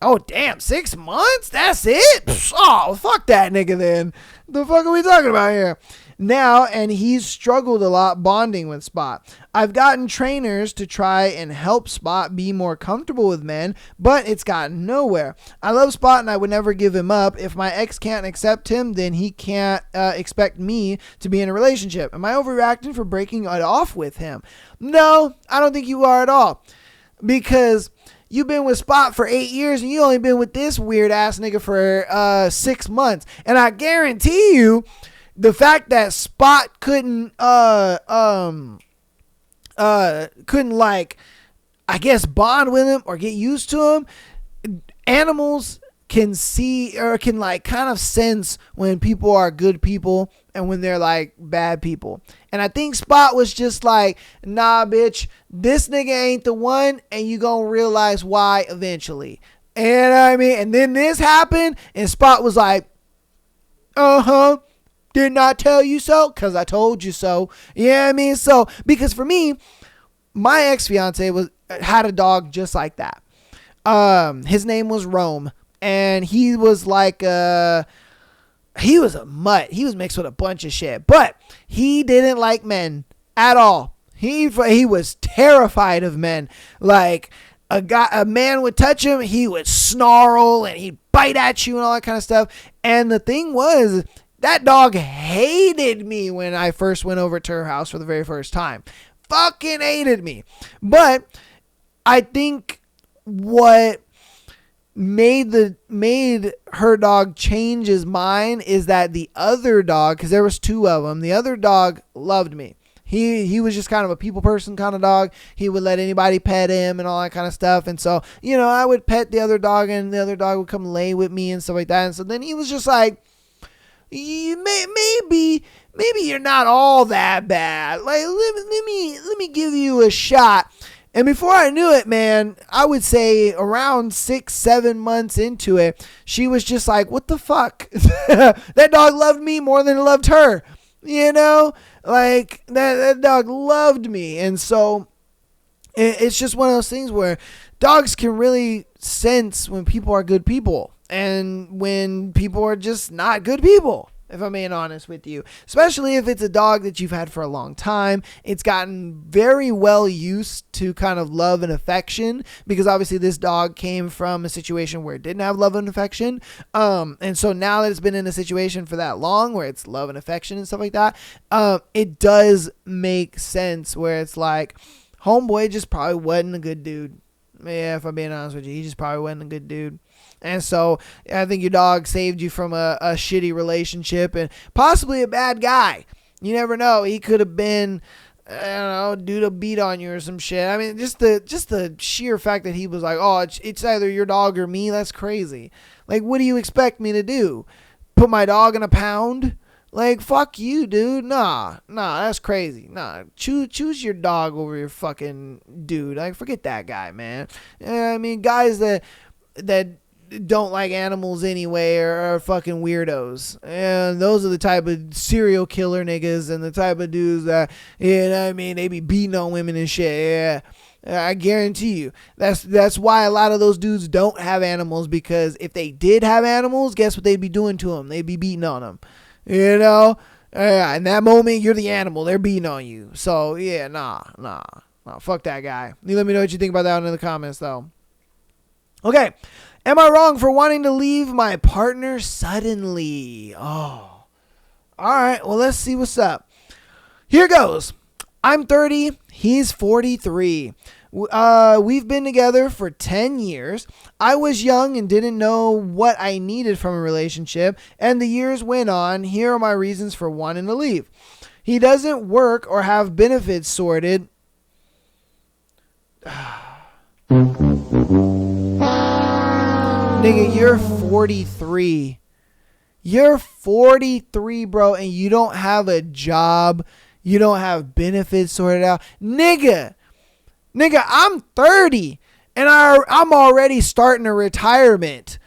Oh, damn, 6 months? That's it? Oh, fuck that nigga then. The fuck are we talking about here? Now, and he's struggled a lot bonding with Spot. I've gotten trainers to try and help Spot be more comfortable with men, but it's gotten nowhere. I love Spot and I would never give him up. If my ex can't accept him, then he can't expect me to be in a relationship. Am I overreacting for breaking it off with him? No, I don't think you are at all. Because you've been with Spot for 8 years and you only been with this weird ass nigga for 6 months. And I guarantee you, the fact that Spot couldn't like, I guess, bond with him or get used to him, animals can see or can like kind of sense when people are good people and when they're like bad people. And I think Spot was just like, nah, bitch, this nigga ain't the one, and you gonna realize why eventually. And I mean, and then this happened, and Spot was like, did not tell you so, because I told you so. Yeah, I mean, so, because for me, my ex-fiance had a dog just like that. His name was Rome, and he was like, he was a mutt. He was mixed with a bunch of shit, but he didn't like men at all. He was terrified of men. Like, a man would touch him, he would snarl, and he'd bite at you and all that kind of stuff. And the thing was, that dog hated me when I first went over to her house for the very first time. Fucking hated me. But I think what made her dog change his mind is that the other dog, because there was two of them, the other dog loved me. He was just kind of a people person kind of dog. He would let anybody pet him and all that kind of stuff. And so, I would pet the other dog and the other dog would come lay with me and stuff like that. And so then he was just like, maybe you're not all that bad. Like, let me give you a shot. And before I knew it, man, I would say around 6-7 months into it, she was just like, what the fuck? That dog loved me more than it loved her. Like that dog loved me. And so it's just one of those things where dogs can really sense when people are good people and when people are just not good people, if I'm being honest with you. Especially if it's a dog that you've had for a long time. It's gotten very well used to kind of love and affection, because obviously this dog came from a situation where it didn't have love and affection. And so now that it's been in a situation for that long where it's love and affection and stuff like that, it does make sense where it's like, homeboy just probably wasn't a good dude. Yeah, if I'm being honest with you, he just probably wasn't a good dude. And so I think your dog saved you from a shitty relationship and possibly a bad guy. You never know. He could have been, I don't know, dude to beat on you or some shit. I mean, just the sheer fact that he was like, oh, it's either your dog or me. That's crazy. Like, what do you expect me to do? Put my dog in a pound? Like, fuck you, dude. Nah, that's crazy. Nah, choose your dog over your fucking dude. Like, forget that guy, man. I mean, guys that don't like animals anyway are fucking weirdos. And those are the type of serial killer niggas and the type of dudes that, they be beating on women and shit. Yeah. I guarantee you. That's why a lot of those dudes don't have animals, because if they did have animals, guess what they'd be doing to them? They'd be beating on them. In that moment, you're the animal. They're beating on you. So, yeah, nah. Fuck that guy. You let me know what you think about that in the comments, though. Okay. Am I wrong for wanting to leave my partner suddenly? Oh. All right. Well, let's see what's up. Here goes. I'm 30. He's 43. We've been together for 10 years. I was young and didn't know what I needed from a relationship, and the years went on. Here are my reasons for wanting to leave. He doesn't work or have benefits sorted. Nigga, you're 43. You're 43, bro, and you don't have a job. You don't have benefits sorted out. Nigga, I'm 30, and I'm already starting a retirement.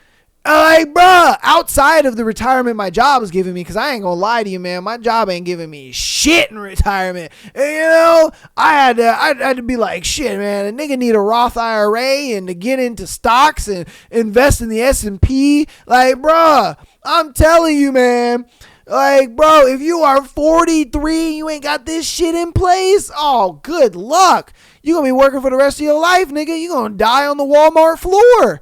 Like, bruh, outside of the retirement my job is giving me, because I ain't gonna lie to you, man, my job ain't giving me shit in retirement. And, I had to be like, shit, man, a nigga need a Roth IRA and to get into stocks and invest in the S&P. Like, bruh, I'm telling you, man. Like, bro, if you are 43, you ain't got this shit in place, oh, good luck. You gonna be working for the rest of your life, nigga. You gonna die on the Walmart floor.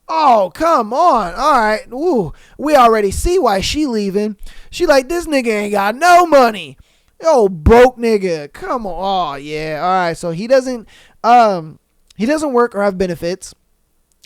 Oh, come on. All right. Ooh, we already see why she leaving. She like, this nigga ain't got no money. Oh, broke nigga. Come on. Oh, yeah. All right. So he doesn't work or have benefits.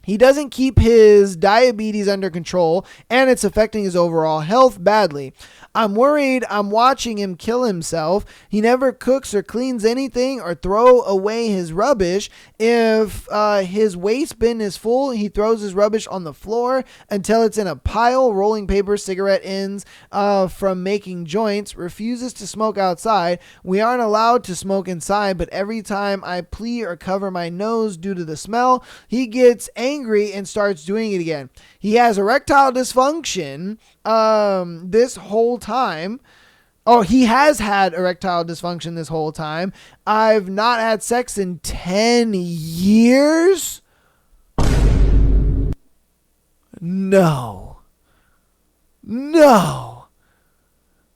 He doesn't keep his diabetes under control, and it's affecting his overall health badly. I'm worried I'm watching him kill himself. He never cooks or cleans anything or throw away his rubbish. If his waste bin is full, he throws his rubbish on the floor until it's in a pile. Rolling paper, cigarette ends from making joints. Refuses to smoke outside. We aren't allowed to smoke inside, but every time I plead or cover my nose due to the smell, he gets angry and starts doing it again. He has erectile dysfunction this whole time. Oh, he has had erectile dysfunction this whole time. I've not had sex in 10 years. No.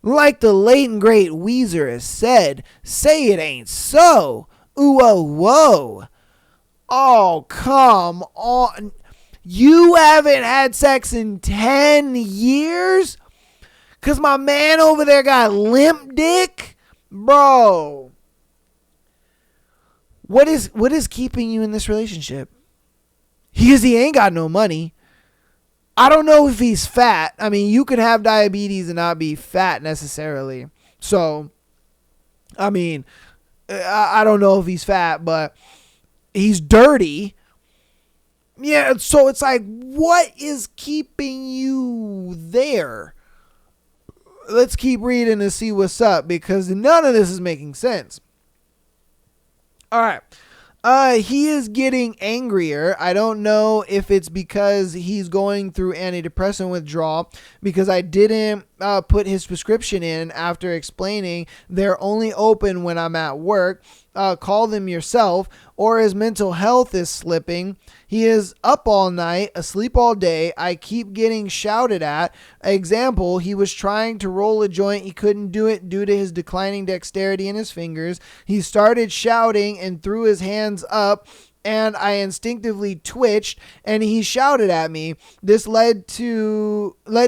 Like the late and great Weezer has said, say it ain't so. Ooh, oh, whoa. Oh, come on. You haven't had sex in 10 years? Because my man over there got limp dick? Bro. What is keeping you in this relationship? Because he ain't got no money. I don't know if he's fat. I mean, you could have diabetes and not be fat necessarily. So, I mean, I don't know if he's fat, but he's dirty. Yeah, so it's like, what is keeping you there? Let's keep reading to see what's up, because none of this is making sense. All right. He is getting angrier. I don't know if it's because he's going through antidepressant withdrawal, because I didn't put his prescription in after explaining they're only open when I'm at work. Call them yourself, or his mental health is slipping. He is up all night, asleep all day. I keep getting shouted at. Example, he was trying to roll a joint. He couldn't do it due to his declining dexterity in his fingers. He started shouting and threw his hands up, and I instinctively twitched, and he shouted at me. This led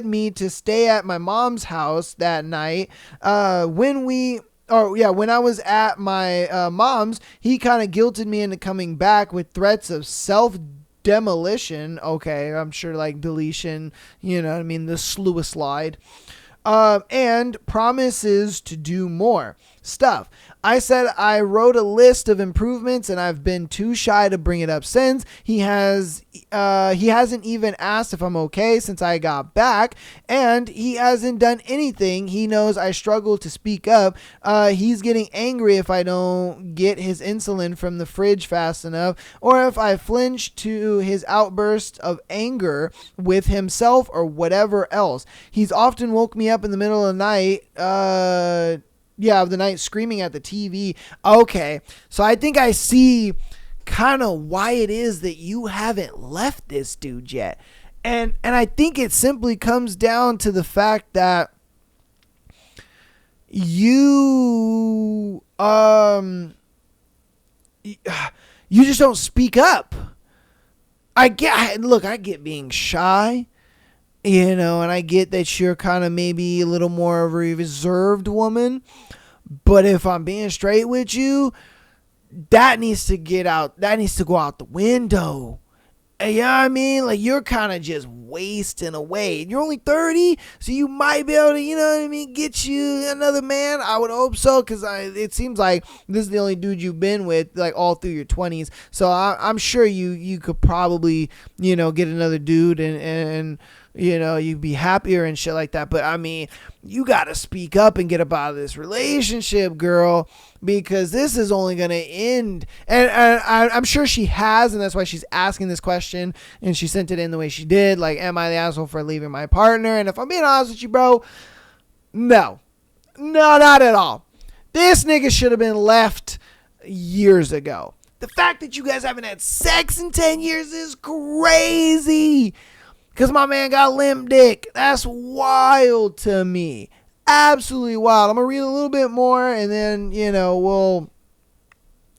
me to stay at my mom's house that night. When I was at my mom's, he kind of guilted me into coming back with threats of self-demolition. Okay, I'm sure like deletion, you know what I mean, the slide. And promises to do more stuff. I said I wrote a list of improvements, and I've been too shy to bring it up since. He hasn't even asked if I'm okay since I got back, and he hasn't done anything. He knows I struggle to speak up. He's getting angry if I don't get his insulin from the fridge fast enough, or if I flinch to his outburst of anger with himself or whatever else. He's often woke me up in the middle of the night, of the night, screaming at the TV. Okay, so I think I see kind of why it is that you haven't left this dude yet. And I think it simply comes down to the fact that you just don't speak up. I get being shy. You know, and I get that you're kind of maybe a little more of a reserved woman. But if I'm being straight with you, that needs to get out. That needs to go out the window. And you know what I mean? Like, you're kind of just wasting away. You're only 30, so you might be able to, you know what I mean, get you another man. I would hope so, because it seems like this is the only dude you've been with, like, all through your 20s. So I'm sure you could probably, you know, get another dude and you know, you'd be happier and shit like that. But I mean, you got to speak up and get up out of this relationship, girl, because this is only going to end. And I'm sure she has, and that's why she's asking this question. And she sent it in the way she did. Like, am I the asshole for leaving my partner? And if I'm being honest with you, bro, no, not at all. This nigga should have been left years ago. The fact that you guys haven't had sex in 10 years is crazy. Because my man got limp dick. That's wild to me. Absolutely wild. I'm going to read a little bit more, and then, you know, we'll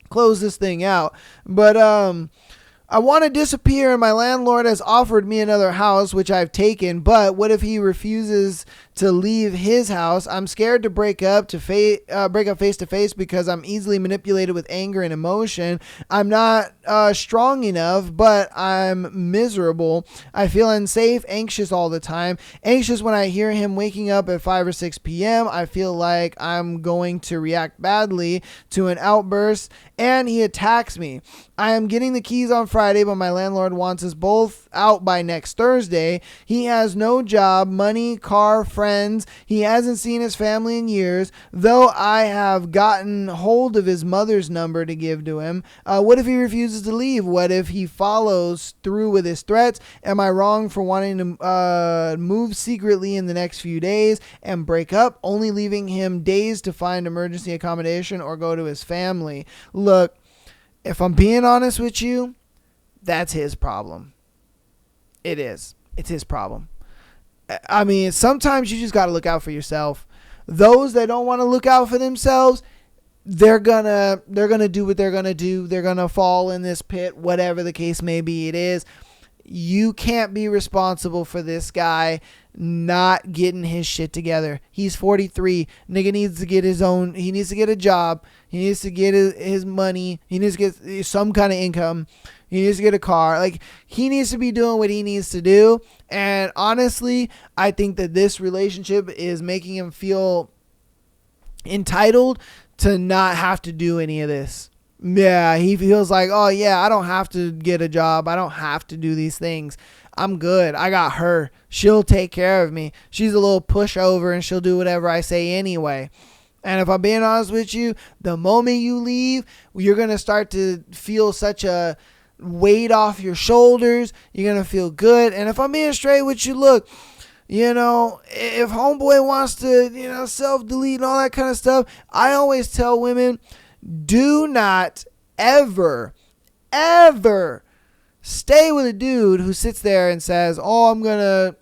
close this thing out. But I want to disappear, and my landlord has offered me another house, which I've taken. But what if he refuses to leave his house? I'm scared to break up face to face because I'm easily manipulated with anger and emotion. I'm not strong enough, but I'm miserable. I feel unsafe, anxious all the time. Anxious when I hear him waking up at 5 or 6 p.m. I feel like I'm going to react badly to an outburst, and he attacks me. I am getting the keys on Friday, but my landlord wants us both out by next Thursday. He has no job, money, car, friends. He hasn't seen his family in years, though I have gotten hold of his mother's number to give to him. What if he refuses to leave? What if he follows through with his threats? Am I wrong for wanting to move secretly in the next few days and break up, only leaving him days to find emergency accommodation or go to his family? Look, if I'm being honest with you, that's his problem. It is. It's his problem. I mean, sometimes you just got to look out for yourself. Those that don't want to look out for themselves, they're gonna do what they're gonna do. They're gonna fall in this pit, whatever the case may be. It is. you can't be responsible for this guy not getting his shit together. He's 43. Nigga needs to get he needs to get a job. He needs to get his money. He needs to get some kind of income. He needs to get a car. Like, he needs to be doing what he needs to do. And honestly, I think that this relationship is making him feel entitled to not have to do any of this. Yeah, he feels like, oh yeah, I don't have to get a job. I don't have to do these things. I'm good. I got her. She'll take care of me. She's a little pushover and she'll do whatever I say anyway. And if I'm being honest with you, the moment you leave, you're going to start to feel such a weight off your shoulders. You're going to feel good. And if I'm being straight with you, look, you know, if homeboy wants to, you know, self-delete and all that kind of stuff, I always tell women, do not ever stay with a dude who sits there and says, oh, I'm going to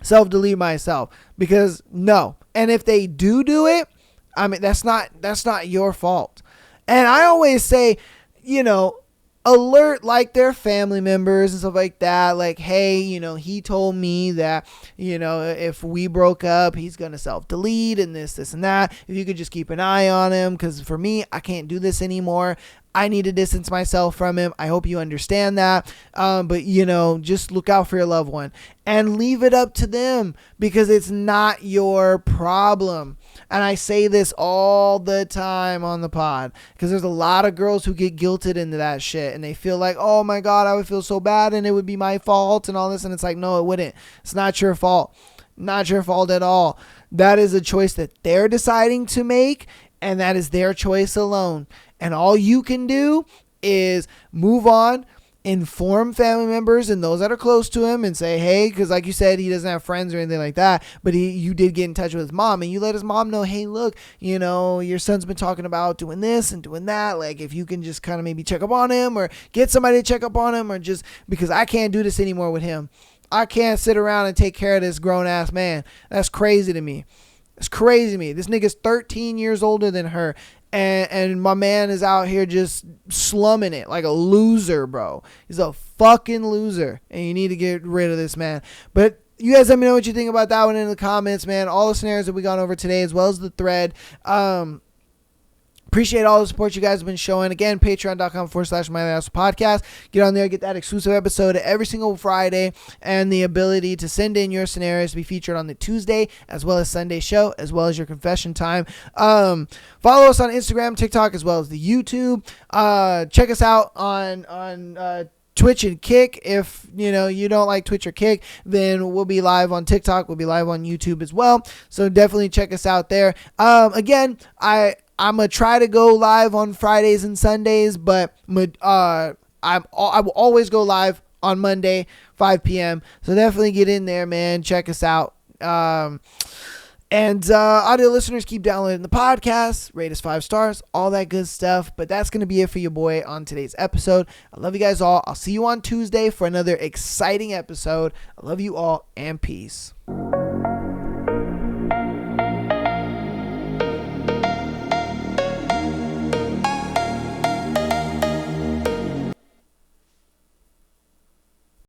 self-delete myself. Because no. And if they do it, I mean, that's not your fault. And I always say, you know, alert like their family members and stuff like that. Like, hey, you know, he told me that, you know, if we broke up, he's going to self-delete and this and that. If you could just keep an eye on him, because for me, I can't do this anymore. I need to distance myself from him. I hope you understand that. But, you know, just look out for your loved one and leave it up to them, because it's not your problem. And I say this all the time on the pod, because there's a lot of girls who get guilted into that shit and they feel like, oh my God, I would feel so bad and it would be my fault and all this. And it's like, no, it wouldn't. It's not your fault. Not your fault at all. That is a choice that they're deciding to make, and that is their choice alone. And all you can do is move on, inform family members and those that are close to him and say, hey, because like you said, he doesn't have friends or anything like that, but you did get in touch with his mom, and you let his mom know, hey, look, you know, your son's been talking about doing this and doing that. Like, if you can just kind of maybe check up on him or get somebody to check up on him, or just because I can't do this anymore with him. I can't sit around and take care of this grown ass man. That's crazy to me. It's crazy to me. This nigga's 13 years older than her. And my man is out here just slumming it like a loser, bro. He's a fucking loser. And you need to get rid of this man. But you guys let me know what you think about that one in the comments, man. All the scenarios that we gone over today, as well as the thread. Appreciate all the support you guys have been showing. Again, patreon.com/MyLastPodcast. Get on there, get that exclusive episode every single Friday, and the ability to send in your scenarios to be featured on the Tuesday as well as Sunday show, as well as your confession time. Follow us on Instagram, TikTok, as well as the YouTube. Check us out on Twitch and Kick. If you know you don't like Twitch or Kick, then we'll be live on TikTok. We'll be live on YouTube as well. So definitely check us out there. Again, I'm going to try to go live on Fridays and Sundays, but I will always go live on Monday, 5 p.m. So definitely get in there, man. Check us out. And audio listeners, keep downloading the podcast, rate us 5 stars, all that good stuff. But that's going to be it for your boy on today's episode. I love you guys all. I'll see you on Tuesday for another exciting episode. I love you all, and peace.